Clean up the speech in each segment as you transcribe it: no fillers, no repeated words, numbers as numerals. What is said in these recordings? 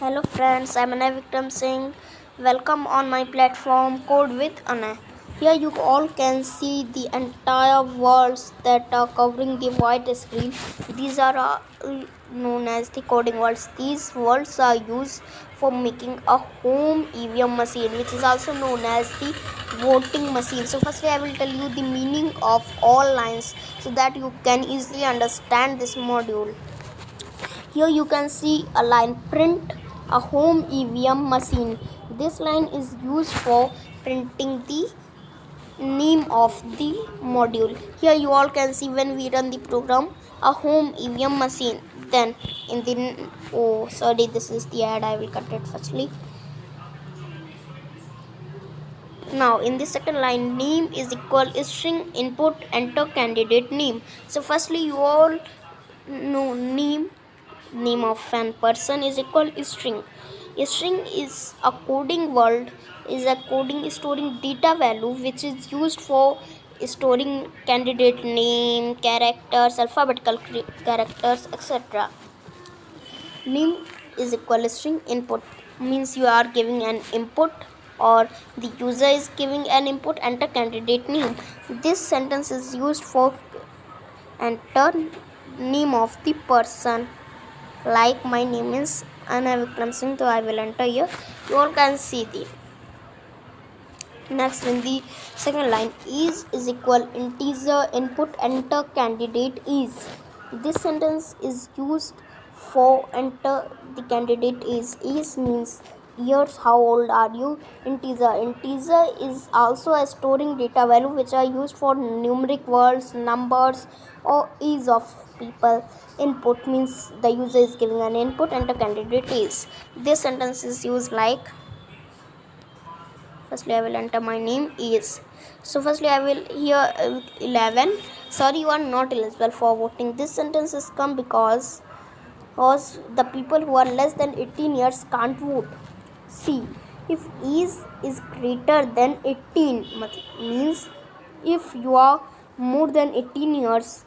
Hello friends, I'm Anay Vikram Singh. Welcome on my platform Code with Anay. Here you all can see the entire worlds that are covering the white screen. These are known as the coding worlds. These worlds are used for making a home EVM machine, which is also known as the voting machine. So firstly I will tell you the meaning of all lines so that you can easily understand this module. Here you can see a line print a home EVM machine. This line is used for printing the name of the module. Here you all can see when we run the program a home EVM machine. Then in the this is the ad. I will cut it firstly. Now in the second line, name is equal string input enter candidate name. So firstly you all know name of an person is equal string. String is a coding word, is a coding storing data value which is used for storing candidate name, characters, alphabetical characters, etc. Name is equal string input means you are giving an input or the user is giving an input, enter candidate name. This sentence is used for enter name of the person. Like my name is Anay Vikram Singh, so I will enter here. You all can see the next in the second line is equal integer input enter candidate is. This sentence is used for enter the candidate is means years, how old are you. Integer is also a storing data value which are used for numeric words, numbers or is of people. Input means the user is giving an input, enter candidate is. This sentence is used like firstly I will enter my name is. So firstly I will here 11. Sorry, you are not eligible for voting. This sentence is come because the people who are less than 18 years can't vote. See, if is greater than 18 means if you are more than 18 years,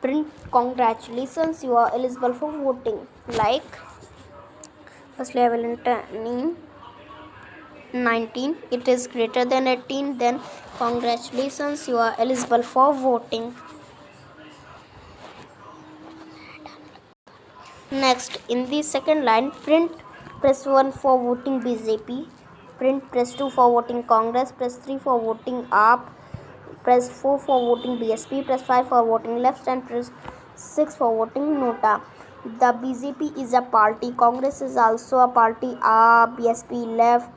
print congratulations, you are eligible for voting. Like firstly I will enter name 19. It is greater than 18, then congratulations, you are eligible for voting. Next in the second line, print press 1 for voting BJP, print press 2 for voting Congress, press 3 for voting AAP, press 4 for voting BSP, press 5 for voting left and press 6 for voting Nota. The BJP is a party, Congress is also a party, AAP, BSP, left,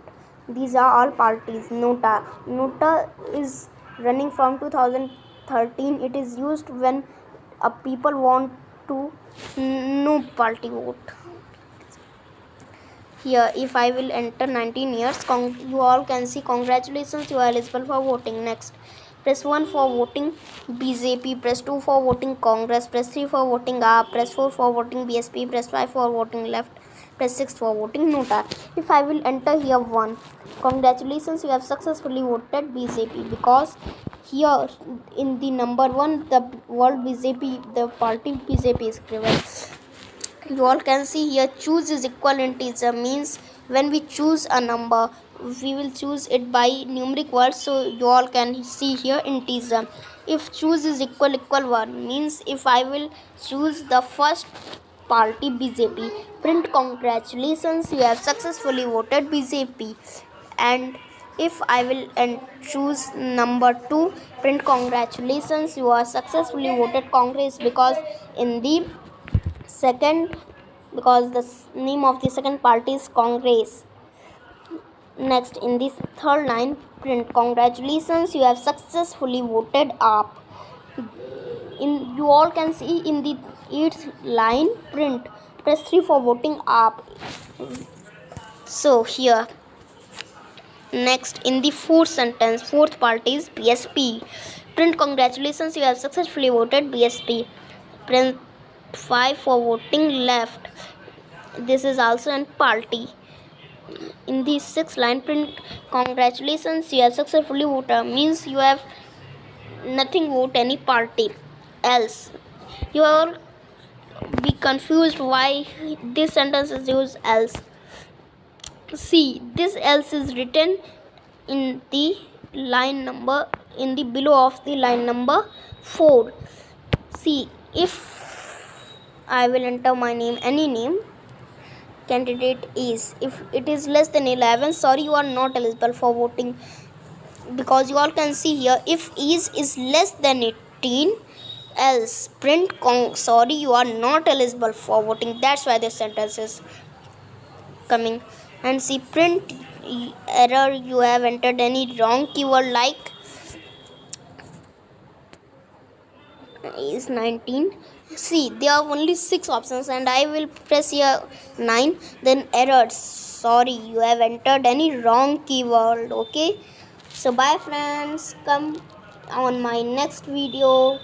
these are all parties. Nota is running from 2013. It is used when people want to no party vote. Here if I will enter 19 years, you all can see congratulations, you are eligible for voting. Next press 1 for voting BJP, press 2 for voting Congress, press 3 for voting AAP, press 4 for voting BSP, press 5 for voting left, press 6 for voting Nota. If I will enter here 1, congratulations, you have successfully voted BJP, because here in the number 1 the word BJP, the party BJP is given. You all can see here choose is equal integer means when we choose a number we will choose it by numeric words, so you all can see here integer. If choose is equal 1 means if I will choose the first party BJP, print congratulations, you have successfully voted BJP. And if I will choose number 2, print congratulations, you are successfully voted Congress, because in the second, because the name of the second party is Congress. Next in this third line, print congratulations, you have successfully voted up. In you all can see in the 8th line, print press 3 for voting up. So here next in the fourth part is BSP, print congratulations, you have successfully voted BSP. Print 5 for voting left. This is also an party. In the 6th line, print congratulations, you have successfully voted means you have nothing vote any party else. You all be confused why this sentence is used else. See, this else is written in the line number in the below of the line number 4. See, if I will enter my name, any name, candidate is, if it is less than 11, sorry, you are not eligible for voting, because you all can see here, if is less than 18, else print sorry, you are not eligible for voting. That's why this sentence is coming. And see, print error, you have entered any wrong keyword like is 19. See, there are only 6 options and I will press here 9. Then errors, sorry, you have entered any wrong keyword. Okay, so bye friends, come on my next video.